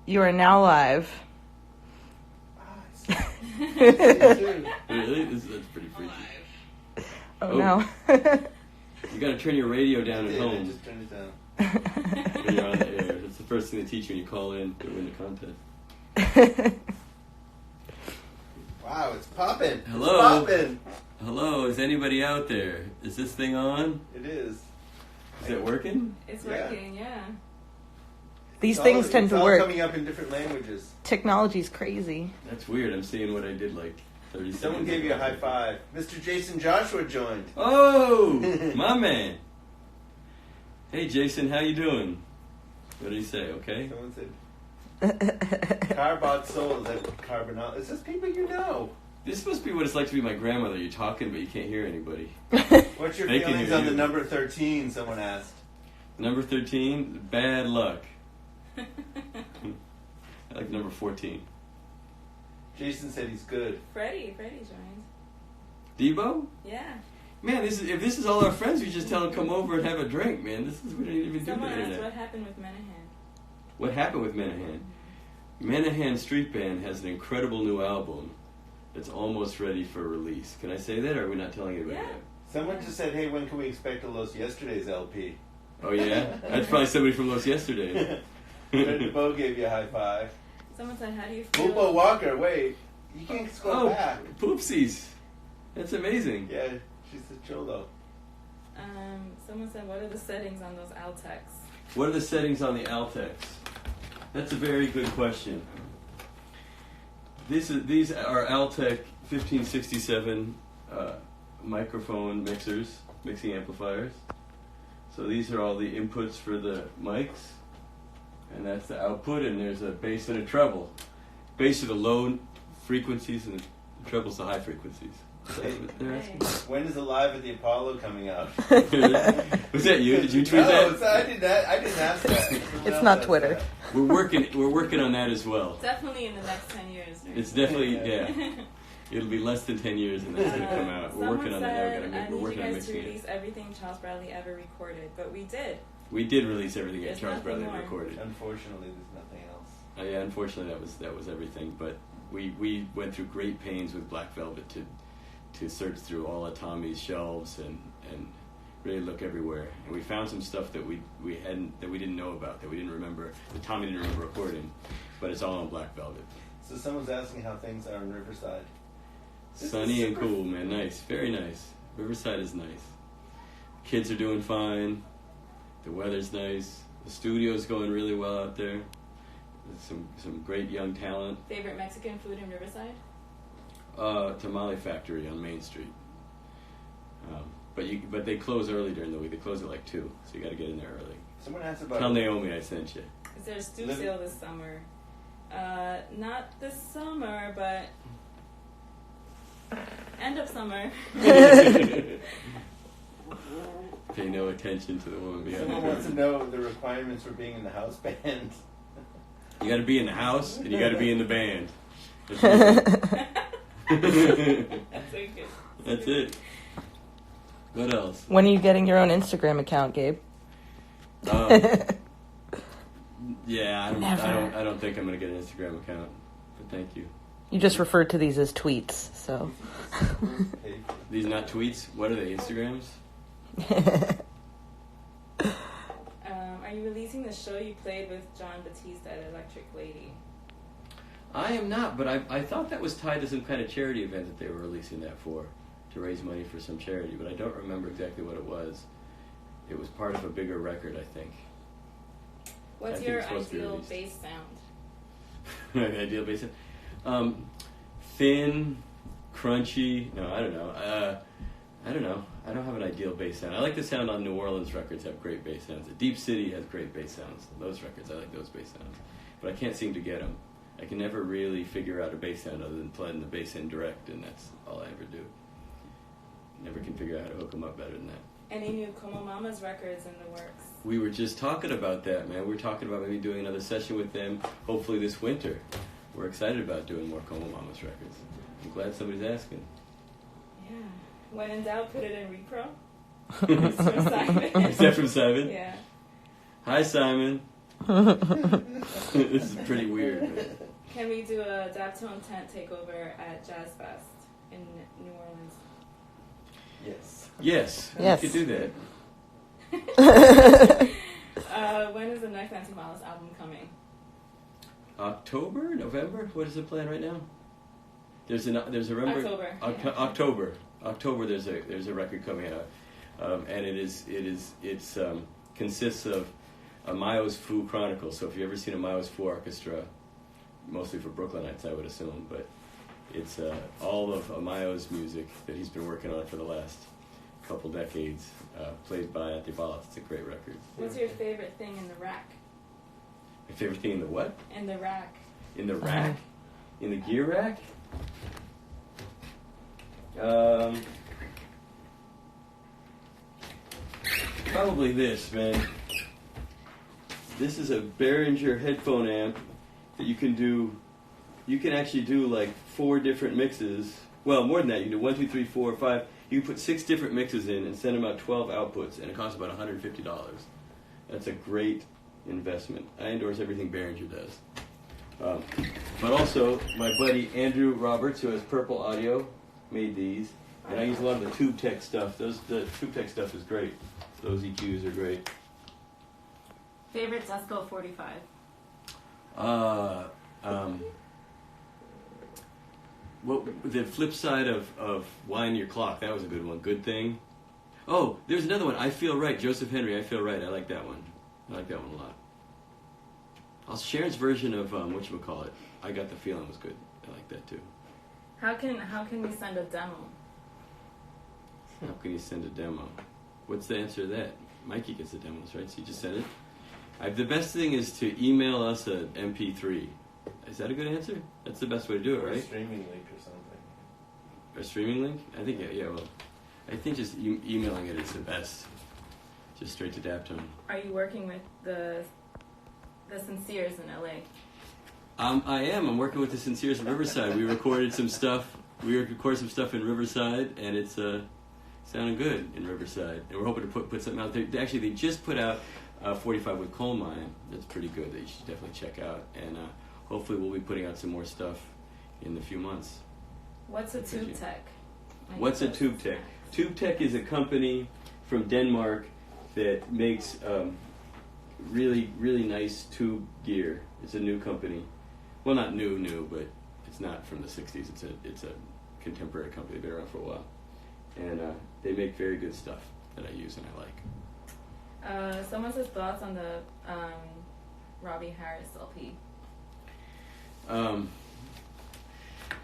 You are now live. Really? That's pretty freaky. Oh no. You gotta turn your radio down at home. Just turn it down. When you're on the air. That's the first thing they teach you when you call in to win the contest. Wow, it's popping. Hello? It's popping. Hello, is anybody out there? Is this thing on? It is. Is it working? It's working, yeah. These things tend to work. It's all coming up in different languages. Technology's crazy. That's weird. I'm seeing what I did like 30 seconds Someone gave you a high five. Mr. Jason Joshua joined. Oh, my man. Hey, Jason, how you doing? What did he say? Okay. Someone said, Carbot Soul, is that Carbonal? Is this people you know? This must be what it's like to be my grandmother. You're talking, but you can't hear anybody. What's your They can feelings hear on the you. number 13, someone asked. Number 13, bad luck. I like number 14. Jason said he's good. Freddie joined. Debo? Yeah. Man, if this is all our friends, we just tell them come over and have a drink, man. We don't even do the Someone asked internet. what happened with Manahan. What happened with Manahan? Manahan Street Band has an incredible new album that's almost ready for release. Can I say that, or are we not telling anybody Yeah. that? Someone just said, hey, when can we expect a Los Yesterday's LP? Oh, yeah? That's probably somebody from Los Yesterday. Fred Bo gave you a high five. Someone said, how do you feel? Boobo Walker, wait. You can't scroll back. Poopsies. That's amazing. Yeah, she's a cholo. Someone said, what are the settings on those Altex? What are the settings on the Altex? That's a very good question. These are Altec 1567 microphone mixers, mixing amplifiers. So these are all the inputs for the mics, and that's the output, and there's a bass and a treble. Bass are the low frequencies, and the treble's the high frequencies. Is that what they're asking? When is Alive at the Apollo coming out? Was that you? Did you tweet No, that? I didn't ask that. Someone It's else not asked Twitter. that. We're working on that as well. Definitely in the next 10 years. Right? It's definitely, yeah. It'll be less than 10 years and that's going to come out. We're working on that. I We're need working you on guys to mixing release it. everything Charles Bradley ever recorded, but we did. We did release everything that There's Charles nothing Bradley more. recorded. Unfortunately, there's nothing else. Yeah, unfortunately that was everything. But we went through great pains with Black Velvet to search through all of Tommy's shelves and really look everywhere. And we found some stuff that we didn't know about, that we didn't remember, that Tommy didn't remember recording. But it's all on Black Velvet. So someone's asking how things are in Riverside. This Sunny is and super cool, man. Nice. Very nice. Riverside is nice. Kids are doing fine. The weather's nice. The studio's going really well out there. There's some great young talent. Favorite Mexican food in Riverside? Tamale Factory on Main Street. But they close early during the week. They close at like 2, so you got to get in there early. Someone asked about. Tell Naomi I sent you. Is there a stew sale this summer? Not this summer, but end of summer. Pay no attention to the woman behind Someone the wants to curtain. know the requirements for being in the house band. You got to be in the house and you got to be in the band. That's That's okay. That's it. What else? When are you getting your own Instagram account, Gabe? Yeah, Never. I don't think I'm gonna get an Instagram account. But thank you. You just referred to these as tweets, so. These not tweets. What are they? Instagrams? Are you releasing the show you played with John Batista at Electric Lady? I am not, but I thought that was tied to some kind of charity event that they were releasing that for, to raise money for some charity. But I don't remember exactly what it was. It was part of a bigger record, I think. What's I think your it's supposed to be ideal released. bass sound? Ideal bass sound? Thin, crunchy. No, I don't know. I don't know. I don't have an ideal bass sound. I like the sound on New Orleans records have great bass sounds. The Deep City has great bass sounds. Those records, I like those bass sounds. But I can't seem to get them. I can never really figure out a bass sound other than playing the bass in direct, and that's all I ever do. Never can figure out how to hook them up better than that. Any new Como Mamas records in the works? We were just talking about that, man. We were talking about maybe doing another session with them, hopefully this winter. We're excited about doing more Como Mamas records. I'm glad somebody's asking. Yeah. When in doubt, put it in repro. It's from Simon. Is that from Simon? Yeah. Hi, Simon. This is pretty weird. But Can we do a Daptone tent takeover at Jazz Fest in New Orleans? Yes. yes, Yes. we could do that. When is the next Anti-Malice album coming? October, November. What is the plan right now? There's a remember October. October. There's a record coming out, and it's consists of a Mayo's Fu Chronicle. So if you've ever seen a Mayo's Fu orchestra, mostly for Brooklynites, I would assume, but it's all of Amayo's music that he's been working on for the last couple decades, played by Antibalas. It's a great record. What's your favorite thing in the rack? My favorite thing in the what? In the rack. In the rack? In the gear rack? Probably this, man. This is a Behringer headphone amp that you can actually do like 4 different mixes. Well, more than that. You can do 1, 2, 3, 4, 5. You can put 6 different mixes in and send them out 12 outputs, and it costs about $150. That's a great investment. I endorse everything Behringer does. But also, my buddy Andrew Roberts, who has Purple Audio, made these. And I use a lot of the Tube Tech stuff. The Tube Tech stuff is great. Those EQs are great. Favorite Tesco 45? What the flip side of Wind Your Clock? That was a good one. Good Thing. Oh, there's another one. I Feel Right. Joseph Henry. I Feel Right. I like that one. I like that one a lot. Also, Sharon's version of whatchamacallit, I Got the Feeling was good. I like that too. How can we send a demo? How can you send a demo? What's the answer to that? Mikey gets the demos, right? So you just send it. The best thing is to email us an MP3. Is that a good answer? That's the best way to do it, Or a right? streaming link or something. A streaming link? I think, yeah, well, I think just emailing it is the best. Just straight to Daptone. Are you working with the Sinceres in LA? I am. I'm working with the Sinceres in Riverside. We recorded some stuff. We recorded some stuff in Riverside, and it's sounding good in Riverside. And we're hoping to put something out there. Actually, they just put out 45 with Coal Mine. That's pretty good. That you should definitely check out. And hopefully, we'll be putting out some more stuff in a few months. What's a Tube Tech? What's a Tube Tech? Tube Tech is a company from Denmark that makes really, really nice tube gear. It's a new company. Well, not new, but it's not from the 60s. It's a contemporary company. They've been around for a while. And they make very good stuff that I use and I like. Someone says thoughts on the Robbie Harris LP. I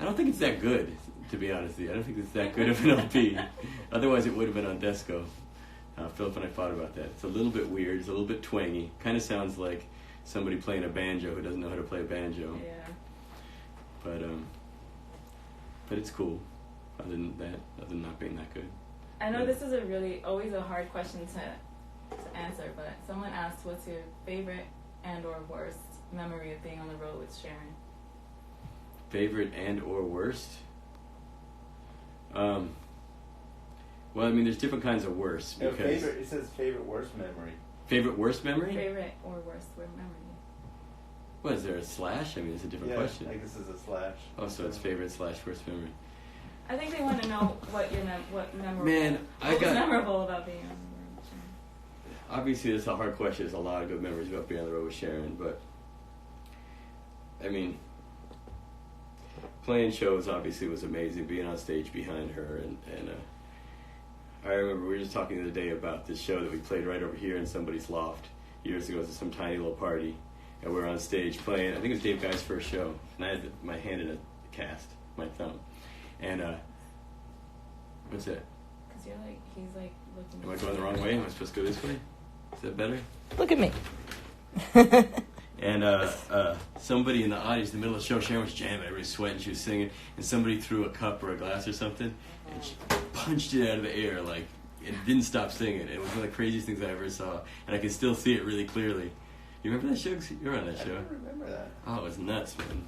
don't think it's that good, to be honest with you. I don't think it's that good of an LP. Otherwise, it would have been on Desco. Philip and I thought about that. It's a little bit weird. It's a little bit twangy. Kind of sounds like somebody playing a banjo who doesn't know how to play a banjo. Yeah. But it's cool. Other than not being that good. I know this is always a hard question to answer, but someone asked, what's your favorite and or worst memory of being on the road with Sharon? Favorite and or worst? Well, I mean, there's different kinds of worst. No, Because it says favorite worst memory. Favorite worst memory? Favorite or worst memory. What, is there a slash? I mean, it's a different question. I guess it's a slash. Oh, so it's favorite / worst memory. I think they want to know what memorable. Man, what's memorable about being on the road with Sharon. Obviously, that's a hard question. There's a lot of good memories about being on the road with Sharon, but I mean, playing shows obviously was amazing. Being on stage behind her, and I remember we were just talking the other day about this show that we played right over here in somebody's loft years ago. It was some tiny little party, and we were on stage playing. I think it was Dave Guy's first show, and I had my hand in a cast, my thumb, and what's that? Because he's looking. Am I going the wrong way? Am I supposed to go this way? Is that better? Look at me. And somebody in the audience, in the middle of the show, Sharon was jamming, everybody was sweating, she was singing, and somebody threw a cup or a glass or something, and she punched it out of the air, and didn't stop singing. It was one of the craziest things I ever saw, and I can still see it really clearly. You remember that show? You were on that show. I don't remember that. Oh, it was nuts, man.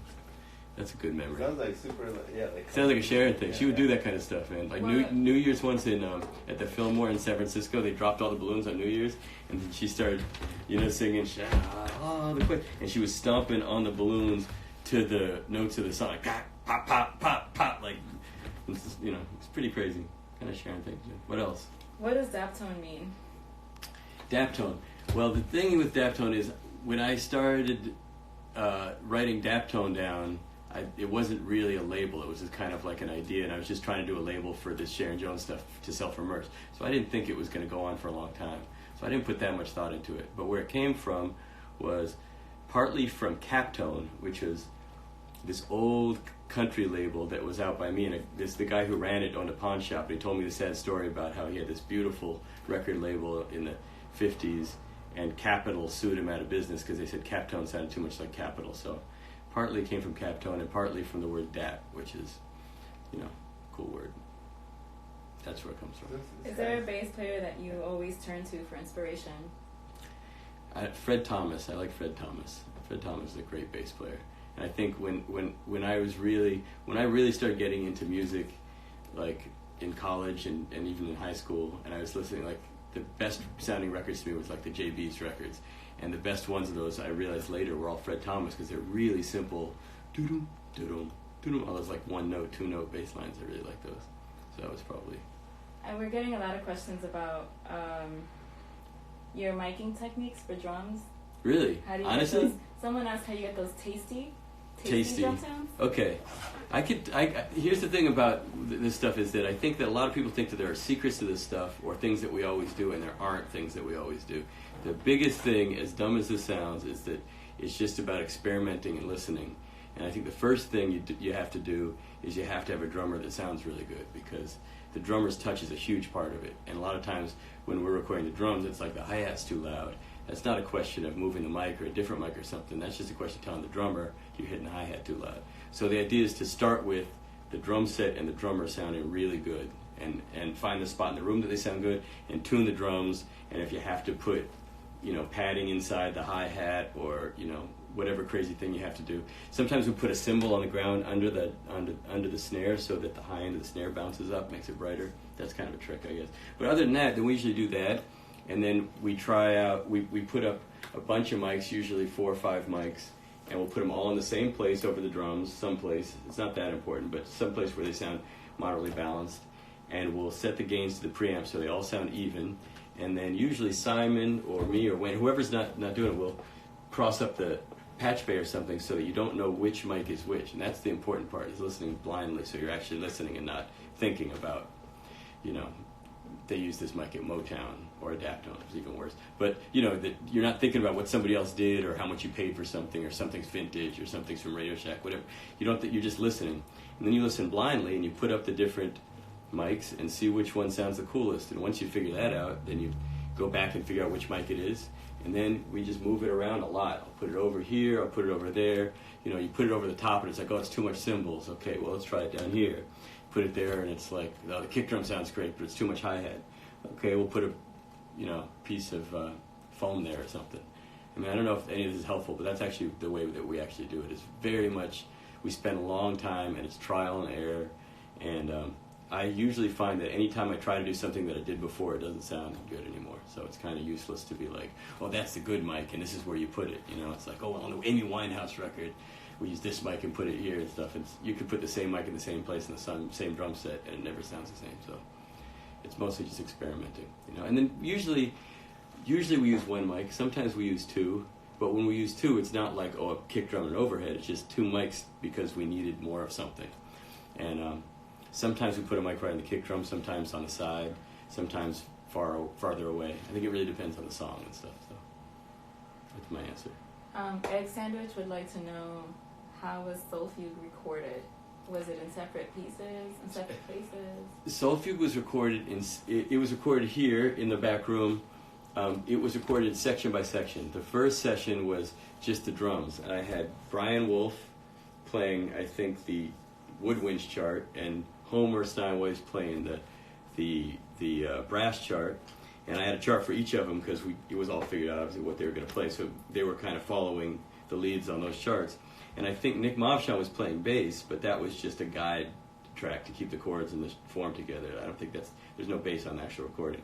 That's a good memory. Sounds like super, yeah. Sounds like a Sharon thing. She would do that kind of stuff, man. Like New Year's once in at the Fillmore in San Francisco, they dropped all the balloons on New Year's, and she started, singing "Oh the Queen," and she was stomping on the balloons to the notes of the song, like pop, pop, pop, pop, pop. Like, it's pretty crazy. Kind of Sharon thing. What else? What does Daptone mean? Daptone. Well, the thing with Daptone is when I started writing Daptone down, it wasn't really a label. It was just kind of like an idea, and I was just trying to do a label for this Sharon Jones stuff to sell for merch. So I didn't think it was going to go on for a long time. So I didn't put that much thought into it. But where it came from was partly from Captone, which was this old country label that was out by me, and the guy who ran it owned a pawn shop. And he told me the sad story about how he had this beautiful record label in the 50s, and Capitol sued him out of business because they said Captone sounded too much like Capital. So partly it came from Captone and partly from the word dap, which is, cool word. That's where it comes from. Is there a bass player that you always turn to for inspiration? Fred Thomas. I like Fred Thomas. Fred Thomas is a great bass player. And I think when I really started getting into music, like in college and even in high school, and I was listening, like the best sounding records to me was like the JB's records. And the best ones of those I realized later were all Fred Thomas because they're really simple, doo-doo, doo-doo, doo-doo, all those like one note, two note bass lines. I really like those. So that was probably. And we're getting a lot of questions about your miking techniques for drums. Really? How do you Honestly? get those? Someone asked how you get those tasty drum sounds. Okay. Here's the thing about this stuff is that I think that a lot of people think that there are secrets to this stuff or things that we always do, and there aren't things that we always do. The biggest thing, as dumb as this sounds, is that it's just about experimenting and listening. And I think the first thing you have to do is you have to have a drummer that sounds really good, because the drummer's touch is a huge part of it. And a lot of times when we're recording the drums, it's like the hi-hat's too loud. That's not a question of moving the mic or a different mic or something. That's just a question of telling the drummer you're hitting the hi-hat too loud. So the idea is to start with the drum set and the drummer sounding really good, and find the spot in the room that they sound good, and tune the drums. And if you have to put, padding inside the hi-hat, or, whatever crazy thing you have to do. Sometimes we put a cymbal on the ground under the snare so that the high end of the snare bounces up, makes it brighter. That's kind of a trick, I guess. But other than that, then we usually do that. And then we try out, we put up a bunch of mics, usually 4 or 5 mics, and we'll put them all in the same place over the drums, someplace. It's not that important, but someplace where they sound moderately balanced. And we'll set the gains to the preamp so they all sound even. And then usually Simon or me or Wayne, whoever's not doing it, will cross up the patch bay or something so that you don't know which mic is which. And that's the important part, is listening blindly, so you're actually listening and not thinking about, they use this mic at Motown or a Daptone, it's even worse. But, that you're not thinking about what somebody else did or how much you paid for something, or something's vintage or something's from Radio Shack, whatever. You're just listening. And then you listen blindly and you put up the different mics and see which one sounds the coolest. And once you figure that out, then you go back and figure out which mic it is. And then we just move it around a lot. I'll put it over here, I'll put it over there. You put it over the top and it's like, oh, it's too much cymbals. Okay, well, let's try it down here. Put it there and it's like, oh, the kick drum sounds great, but it's too much hi-hat. Okay, we'll put a piece of foam there or something. I mean, I don't know if any of this is helpful, but that's actually the way that we actually do it. It's very much, we spend a long time, and it's trial and error. And I usually find that anytime I try to do something that I did before, it doesn't sound good anymore. So it's kind of useless to be like, oh, that's the good mic, and this is where you put it. It's like, oh, on the Amy Winehouse record, we use this mic and put it here and stuff. You could put the same mic in the same place in the same drum set, and it never sounds the same. So it's mostly just experimenting, And then usually we use one mic. Sometimes we use 2, but when we use 2, it's not like, oh, a kick drum and overhead. It's just 2 mics because we needed more of something. And sometimes we put a mic right on the kick drum, sometimes on the side, sometimes farther away. I think it really depends on the song and stuff. So that's my answer. Egg Sandwich would like to know, how was Soul Fugue recorded? Was it in separate pieces, in separate places? Soul Fugue was recorded it was recorded here in the back room. It was recorded section by section. The first session was just the drums, and I had Brian Wolf playing, I think, the woodwinds chart, and Homer Steinway's playing the brass chart. And I had a chart for each of them because it was all figured out obviously what they were going to play, so they were kind of following the leads on those charts. And I think Nick Movshan was playing bass, but that was just a guide track to keep the chords and the form together. I don't think there's no bass on the actual recording.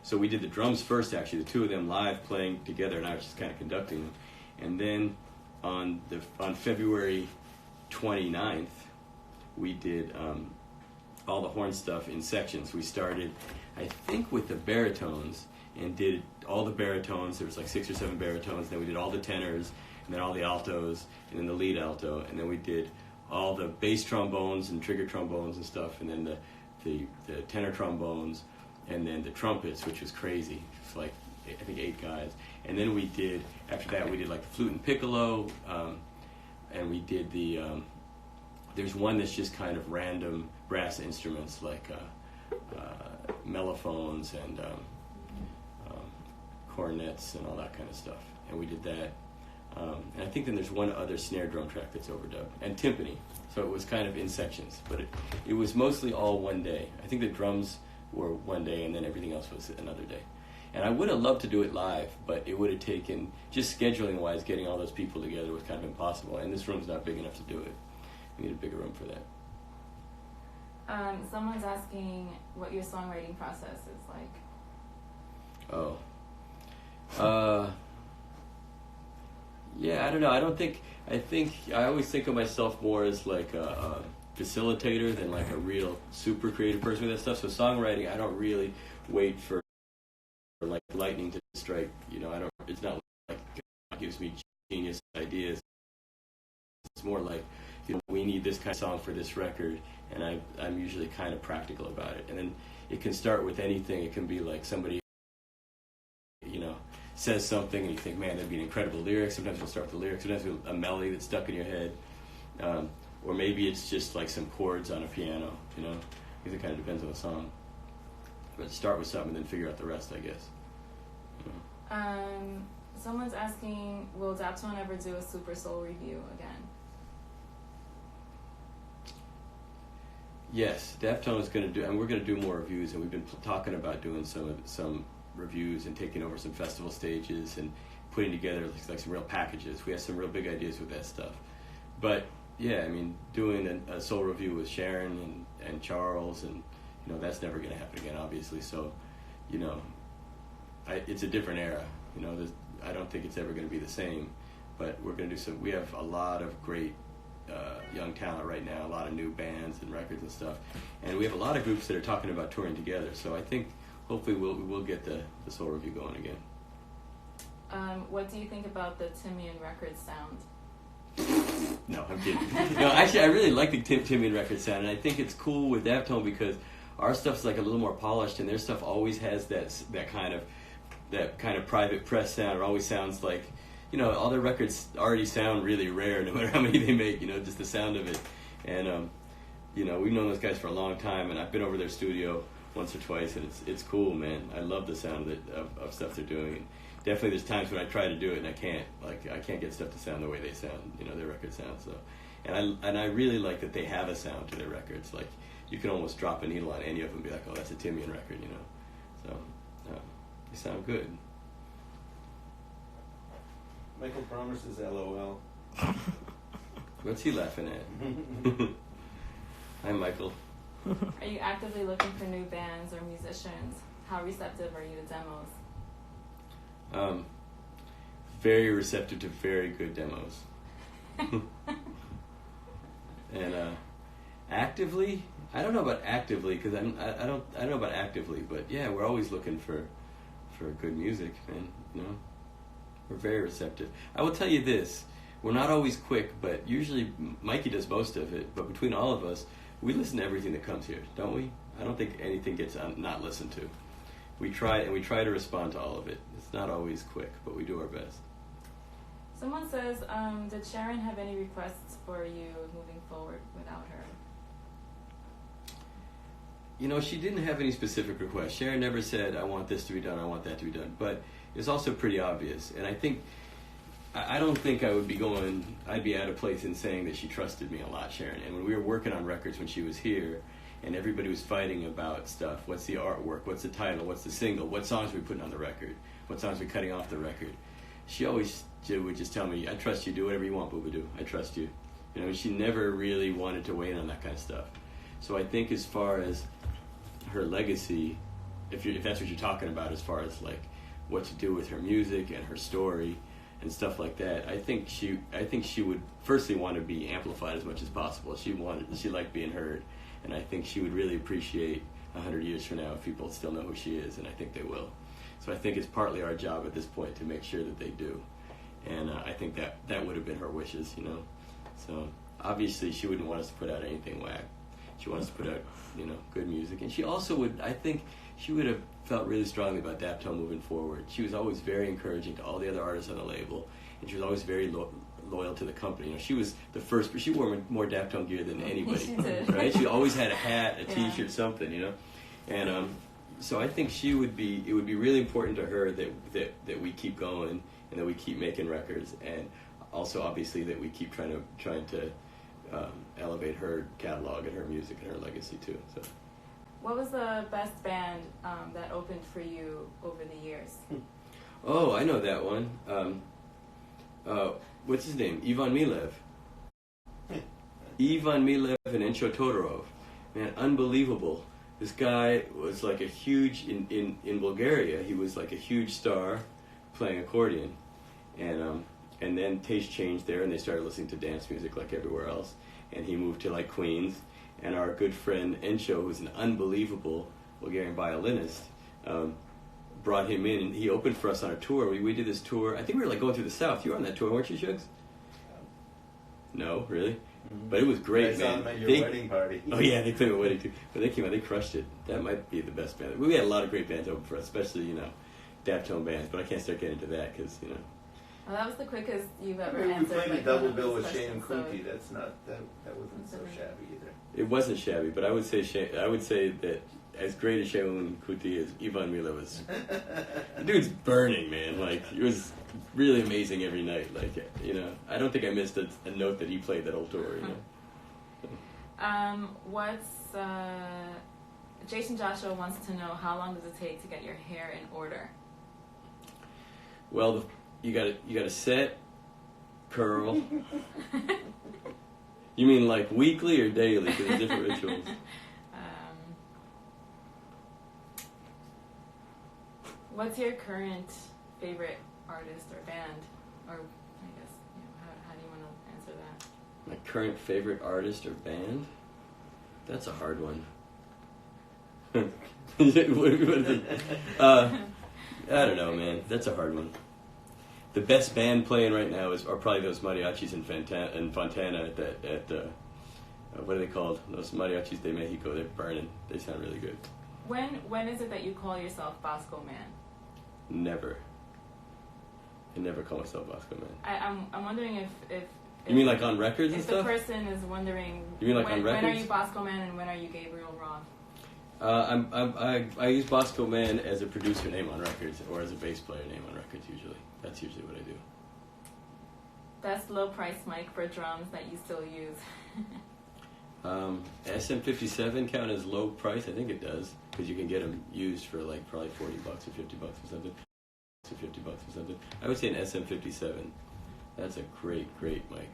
So we did the drums first, actually, the two of them live playing together, and I was just kind of conducting them. And then on February 29th, we did all the horn stuff in sections. We started, I think, with the baritones, and did all the baritones. There was like 6 or 7 baritones. Then we did all the tenors, and then all the altos, and then the lead alto, and then we did all the bass trombones and trigger trombones and stuff, and then the tenor trombones, and then the trumpets, which was crazy. It's like, I think 8 guys. And then we did, after that, we did like the flute and piccolo, and we did there's one that's just kind of random brass instruments, like mellophones and cornets and all that kind of stuff. And we did that. And I think then there's one other snare drum track that's overdubbed, and timpani. So it was kind of in sections, but it was mostly all one day. I think the drums were one day, and then everything else was another day. And I would have loved to do it live, but it would have taken, just scheduling-wise, getting all those people together was kind of impossible. And this room's not big enough to do it. We need a bigger room for that. Someone's asking what your songwriting process is like. Oh. Yeah, I don't know. I think I always think of myself more as like a facilitator than like a real super creative person with that stuff. So songwriting, I don't really wait for like lightning to strike. It's not like God gives me genius ideas. It's more like, we need this kind of song for this record, and I'm usually kind of practical about it. And then it can start with anything. It can be like somebody, says something and you think, man, that'd be an incredible lyric. Sometimes it'll start with the lyrics. Sometimes it'll be a melody that's stuck in your head. Or maybe it's just like some chords on a piano, because it kind of depends on the song. But start with something and then figure out the rest, I guess. Someone's asking, will Daptone ever do a Super Soul review again? Yes, Daptone is going to do, and we're going to do more reviews, and we've been talking about doing some reviews and taking over some festival stages and putting together like some real packages. We have some real big ideas with that stuff. But yeah, I mean, doing a soul review with Sharon and Charles, and that's never going to happen again, obviously. So, it's a different era. I don't think it's ever going to be the same. But we're going to do we have a lot of great young talent right now, a lot of new bands and records and stuff, and we have a lot of groups that are talking about touring together. So I think hopefully we'll get the soul review going again. What do you think about the Timian Records sound? No, I'm kidding. No, actually, I really like the Timian Records sound, and I think it's cool with Daptone because our stuff's like a little more polished, and their stuff always has that kind of private press sound. It always sounds like, all their records already sound really rare, no matter how many they make. Just the sound of it, and we've known those guys for a long time, and I've been over their studio once or twice, and it's cool, man. I love the sound of stuff they're doing. And definitely, there's times when I try to do it and I can't. Like, I can't get stuff to sound the way they sound. Their record sounds. So, and I really like that they have a sound to their records. Like, you can almost drop a needle on any of them and be like, oh, that's a Timian record, So, they sound good. Michael promises LOL. What's he laughing at? Hi, Michael. Are you actively looking for new bands or musicians? How receptive are you to demos? Very receptive to very good demos. And actively, I don't know about actively, because I don't know about actively, but yeah, we're always looking for good music, man. We're very receptive. I will tell you this: we're not always quick, but usually Mikey does most of it. But between all of us, we listen to everything that comes here, don't we? I don't think anything gets not listened to. We try to respond to all of it. It's not always quick, but we do our best. Someone says, did Sharon have any requests for you moving forward without her? She didn't have any specific requests. Sharon never said, I want this to be done, I want that to be done. But it's also pretty obvious. And I don't think I'd be out of place in saying that she trusted me a lot, Sharon. And when we were working on records when she was here, and everybody was fighting about stuff, what's the artwork, what's the title, what's the single, what songs are we putting on the record, what songs are we cutting off the record, she always would just tell me, I trust you, do whatever you want, Booba, do. I trust you. You know, she never really wanted to weigh in on that kind of stuff. So I think as far as her legacy, if that's what you're talking about, as far as like what to do with her music and her story and stuff like that, I think she would firstly want to be amplified as much as possible. She liked being heard, and I think she would really appreciate 100 years from now if people still know who she is, and I think they will. So I think it's partly our job at this point to make sure that they do, and I think that would have been her wishes, you know. So obviously she wouldn't want us to put out anything whack. She wants to put out, you know, good music, and she also would. I think she would have felt really strongly about Daptone moving forward. She was always very encouraging to all the other artists on the label, and she was always very loyal to the company. You know, she was the first, but she wore more Daptone gear than anybody. She did. Right? She always had a hat, a Yeah. T-shirt, something, you know. And so I think it would be really important to her that we keep going and that we keep making records, and also obviously that we keep trying to elevate her catalog and her music and her legacy too. So. What was the best band that opened for you over the years? Oh, I know that one. What's his name? Ivan Milev. Ivan Milev and Encho Todorov. Man, unbelievable. This guy was like a huge, in Bulgaria, he was like a huge star playing accordion. And then taste changed there, and they started listening to dance music like everywhere else. And he moved to like Queens. And our good friend Encho, who's an unbelievable Bulgarian violinist, brought him in, and he opened for us on a tour. We did this tour. I think we were like going through the South. You were on that tour, weren't you, Shugs? No, really? Mm-hmm. But it was great, I saw man. them at your wedding party. Oh yeah, they played at my wedding too. But they came out, they crushed it. That might be the best band. We had a lot of great bands open for us, especially, you know, Daptone bands. But I can't start getting into that because, you know. Well, that was the quickest you've ever We answered. played like, a double one of bill those with Shane and questions, so- Kuti. That wasn't so shabby either. It wasn't shabby, but I would say that as great as Shane Kuti is, Ivan Mila was. The dude's burning, man. Like, it was really amazing every night. Like, you know, I don't think I missed a note that he played that whole tour. You know. Jason Joshua wants to know, how long does it take to get your hair in order? Well, you got to set, curl. You mean like weekly or daily? Because there's different rituals. What's your current favorite artist or band? Or I guess, you know, how do you want to answer that? My current favorite artist or band? That's a hard one. What is it? I don't know, man. That's a hard one. The best band playing right now are probably those mariachis in Fontana at what are they called? Those mariachis de Mexico. They're burning. They sound really good. When is it that you call yourself Bosco Man? Never. I never call myself Bosco Man. I'm wondering if You mean like on records and if stuff? the person is wondering, You mean like when, on when are records? you Bosco Man and when are you Gabriel Roth? I use Bosco Man as a producer name on records or as a bass player name on records usually. That's usually what I do. Best low price mic for drums that you still use? SM57 count as low price? I think it does, because you can get them used for like probably $40 or $50 or something. I would say an SM57. That's a great mic.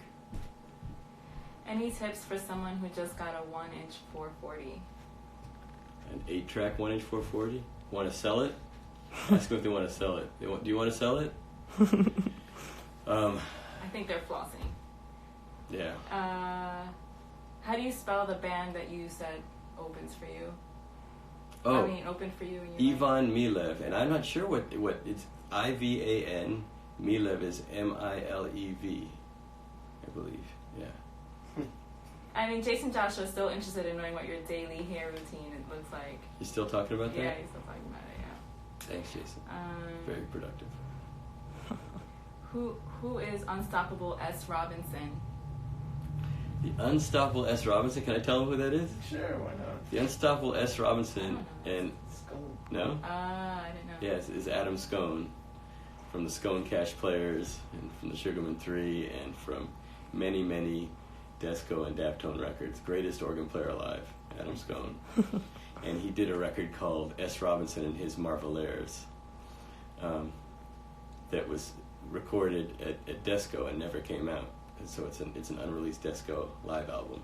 Any tips for someone who just got a 1-inch 440? An 8-track 1-inch 440? Want to sell it? Ask them if they want to sell it. Do you want to sell it? I think they're flossing. Yeah. How do you spell the band that you said opens for you? Oh, I mean, opened for you. And you Ivan Milev, and I'm not sure what it's Ivan. Milev is Milev, I believe. Yeah. I mean, Jason Joshua is still interested in knowing what your daily hair routine looks like. You still talking about that? Yeah, he's still talking about it. Yeah. Thanks, Jason. Very productive. Who is Unstoppable S. Robinson? The Unstoppable S. Robinson. Can I tell him who that is? Sure, why not? The Unstoppable S. Robinson and Skull. no. I didn't know. Yes, is Adam Scone from the Scone Cash Players and from the Sugarman 3 and from many Desco and Daptone Records. Greatest organ player alive, Adam Scone. And he did a record called S. Robinson and His Marvelaires. That was recorded at Desco and never came out. And so it's an unreleased Desco live album.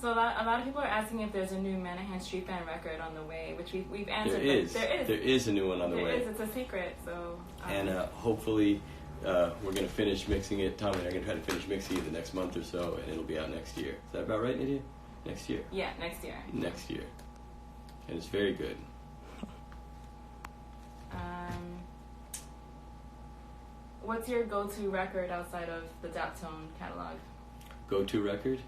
So a lot of people are asking if there's a new Manahan Street Band record on the way, which we've answered. There is. There There is a new one on the way. There is. It's a secret. So. And hopefully we're going to finish mixing it. Tom and I are going to try to finish mixing it the next month or so, and it'll be out next year. Is that about right, Nydia? Next year. Yeah, next year. Next year. And it's very good. What's your go-to record outside of the Daptone catalog? Go-to record?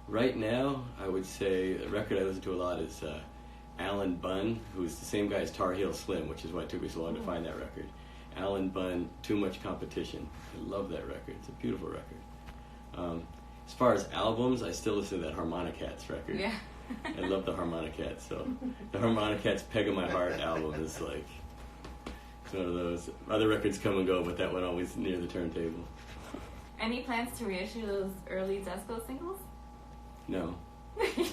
Right now, I would say a record I listen to a lot is Alan Bunn, who's the same guy as Tar Heel Slim, which is why it took me so long to find that record. Alan Bunn, Too Much Competition. I love that record. It's a beautiful record. As far as albums, I still listen to that Harmonicats record. Yeah. I love the Harmonicats. So the Harmonicats Peg of My Heart album is like, it's one of those. Other records come and go, but that one always near the turntable. Any plans to reissue those early Desco singles? No.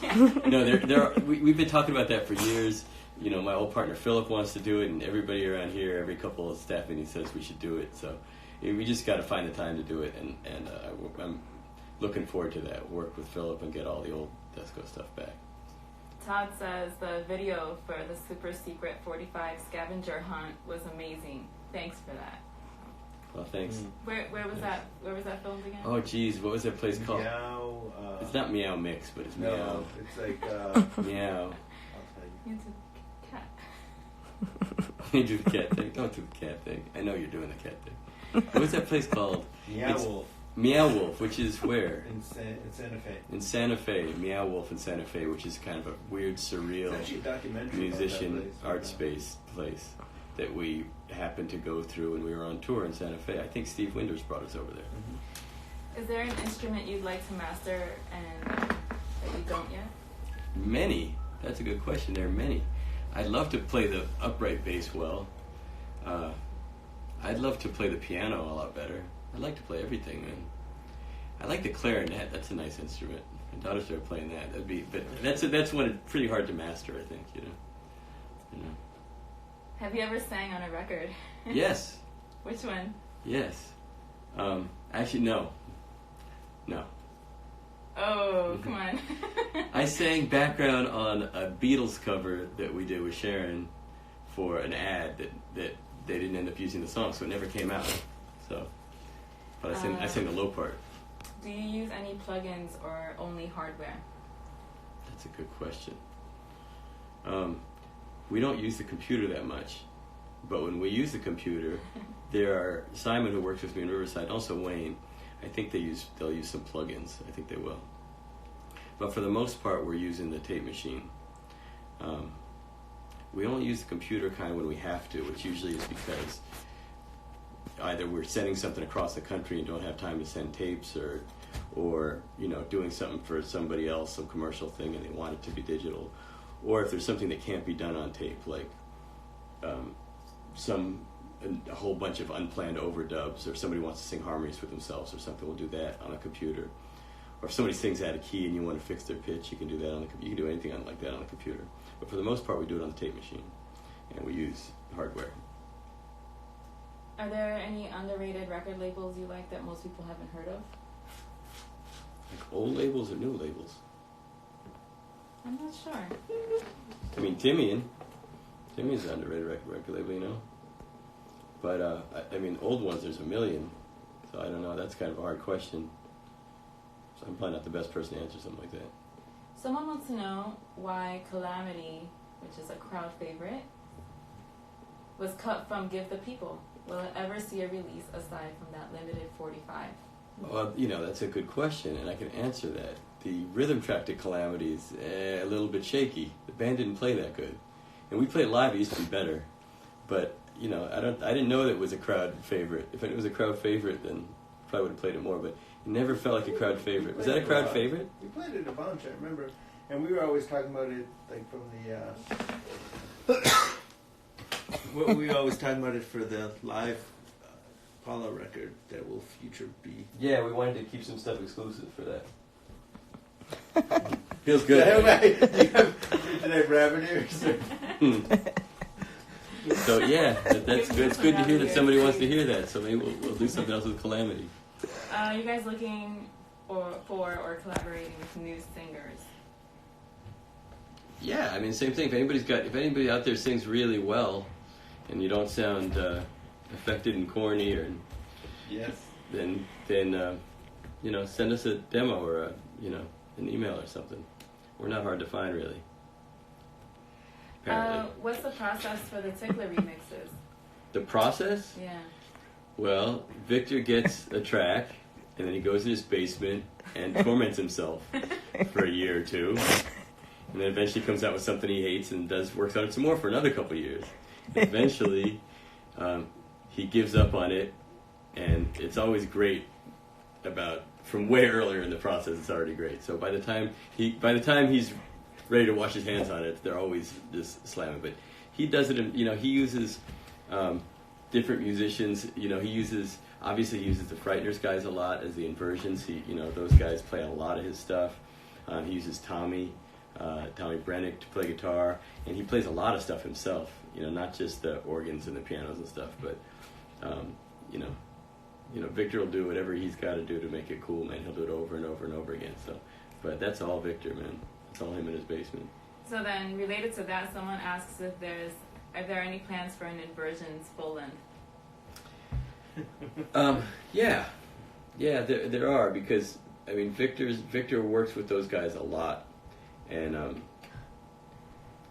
Yeah. No, we've been talking about that for years. You know, my old partner Philip wants to do it, and everybody around here, every couple of staff meetings says we should do it. So we just got to find the time to do it, and I'm looking forward to that. Work with Philip and get all the old Desco stuff back. Todd says the video for the super secret 45 scavenger hunt was amazing. Thanks for that. Well, thanks. Where was that? Where was that filmed again? Oh, geez, what was that place called? Meow. It's not Meow Mix, but it's No, Meow. it's like. Meow. I'll tell you. You did cat. You do the cat thing. Don't do the cat thing. I know you're doing the cat thing. What was that place called? Meow Wolf Meow Wolf, which is where? in Santa Fe. In Santa Fe. Meow Wolf in Santa Fe, which is kind of a weird, surreal It's actually a documentary. musician about that place. art space place that we happened to go through when we were on tour in Santa Fe. I think Steve Winders brought us over there. Is there an instrument you'd like to master and that you don't yet? Many. That's a good question. There are many. I'd love to play the upright bass well. I'd love to play the piano a lot better. I'd like to play everything, man. I like the clarinet. That's a nice instrument. My daughter started playing that. But that's one pretty hard to master, I think. You know. Have you ever sang on a record? Yes. Which one? Yes. Actually, no. No. Oh, come on. I sang background on a Beatles cover that we did with Sharon for an ad that they didn't end up using the song, so it never came out. So, but I sang the low part. Do you use any plugins or only hardware? That's a good question. We don't use the computer that much, but when we use the computer, there are Simon, who works with me in Riverside, also Wayne. I think they'll use some plugins. I think they will. But for the most part, we're using the tape machine. We only use the computer kind of when we have to, which usually is because either we're sending something across the country and don't have time to send tapes, or doing something for somebody else, some commercial thing, and they want it to be digital, or if there's something that can't be done on tape, like a whole bunch of unplanned overdubs, or somebody wants to sing harmonies for themselves or something, we'll do that on a computer. Or if somebody sings out of key and you want to fix their pitch, you can do that on the computer. You can do anything like that on the computer. But for the most part, we do it on the tape machine, and we use hardware. Are there any underrated record labels you like that most people haven't heard of? Like old labels or new labels? I'm not sure. I mean, Timmy's an underrated record label, But, I mean, old ones, there's a million. So I don't know, that's kind of a hard question. So I'm probably not the best person to answer something like that. Someone wants to know why Calamity, which is a crowd favorite, was cut from Give the People. Will it ever see a release aside from that limited 45? Well, that's a good question, and I can answer that. The rhythm track to Calamity is a little bit shaky. The band didn't play that good. And we played live, it used to be better. But, I didn't know that it was a crowd favorite. If it was a crowd favorite, then I probably would have played it more, but it never felt like a crowd favorite. Was that a crowd favorite? We played it a bunch, I remember. And we were always talking about it, like, from the, we were always talking about it for the live Apollo record that will future be. Yeah, we wanted to keep some stuff exclusive for that. Feels good. Did I have revenues? So yeah, that's good. It's good to hear that somebody wants to hear that. So maybe we'll do something else with Calamity. Are you guys looking for or collaborating with new singers? Yeah, I mean, same thing. If anybody out there sings really well, and you don't sound affected and corny, or Yes. then send us a demo or an email or something. We're not hard to find, really. Apparently. What's the process for the Tickler remixes? The process? Yeah. Well, Victor gets a track, and then he goes in his basement and torments himself for a year or two, and then eventually comes out with something he hates and works on it some more for another couple of years. Eventually, he gives up on it, and it's always great. From way earlier in the process, it's already great. So by the time he's ready to wash his hands on it, they're always just slamming. But he does it. He uses different musicians. He uses the Frighteners guys a lot as the inversions. Those guys play a lot of his stuff. He uses Tommy Brennick to play guitar, and he plays a lot of stuff himself. Not just the organs and the pianos and stuff, but Victor will do whatever he's got to do to make it cool, man. He'll do it over and over and over again. So, but that's all Victor, man. It's all him in his basement. So then, related to that, someone asks are there any plans for an Inversions full length? Yeah, there are, because Victor works with those guys a lot, and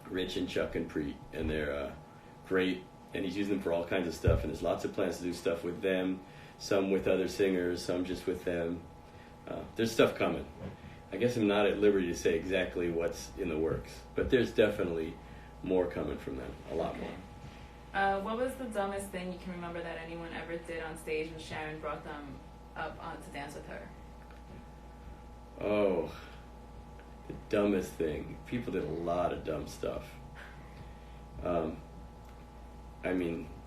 Rich and Chuck and Preet, and they're great, and he's using them for all kinds of stuff, and there's lots of plans to do stuff with them, some with other singers, some just with them. There's stuff coming. I guess I'm not at liberty to say exactly what's in the works, but there's definitely more coming from them, a lot more. What was the dumbest thing you can remember that anyone ever did on stage when Sharon brought them up on to dance with her? Oh, the dumbest thing. People did a lot of dumb stuff.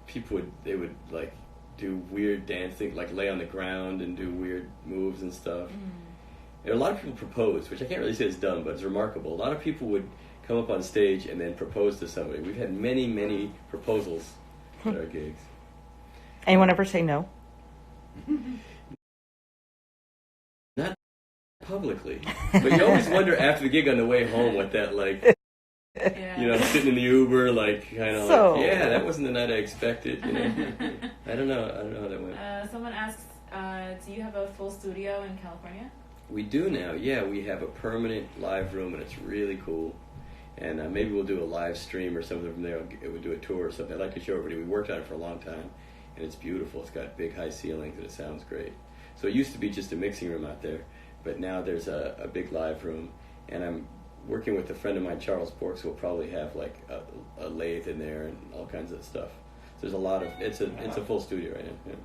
People would like do weird dancing, like lay on the ground and do weird moves and stuff. And a lot of people proposed, which I can't really say is dumb, but it's remarkable. A lot of people would come up on stage and then propose to somebody. We've had many, many proposals at our gigs. Anyone ever say no? Not publicly. But you always wonder after the gig on the way home what that, like, Yeah. sitting in the Uber, like, kind of So- like, yeah, that wasn't the night I expected, I don't know how that went. Someone asks, do you have a full studio in California? We do now, yeah. We have a permanent live room, and it's really cool. And maybe we'll do a live stream or something from there. We'll do a tour or something. I'd like to show everybody. We worked on it for a long time, and it's beautiful. It's got big, high ceilings, and it sounds great. So it used to be just a mixing room out there, but now there's a big live room. And I'm working with a friend of mine, Charles Borks, who will probably have like a lathe in there and all kinds of stuff. So there's a lot of, it's a full studio right now. Yeah.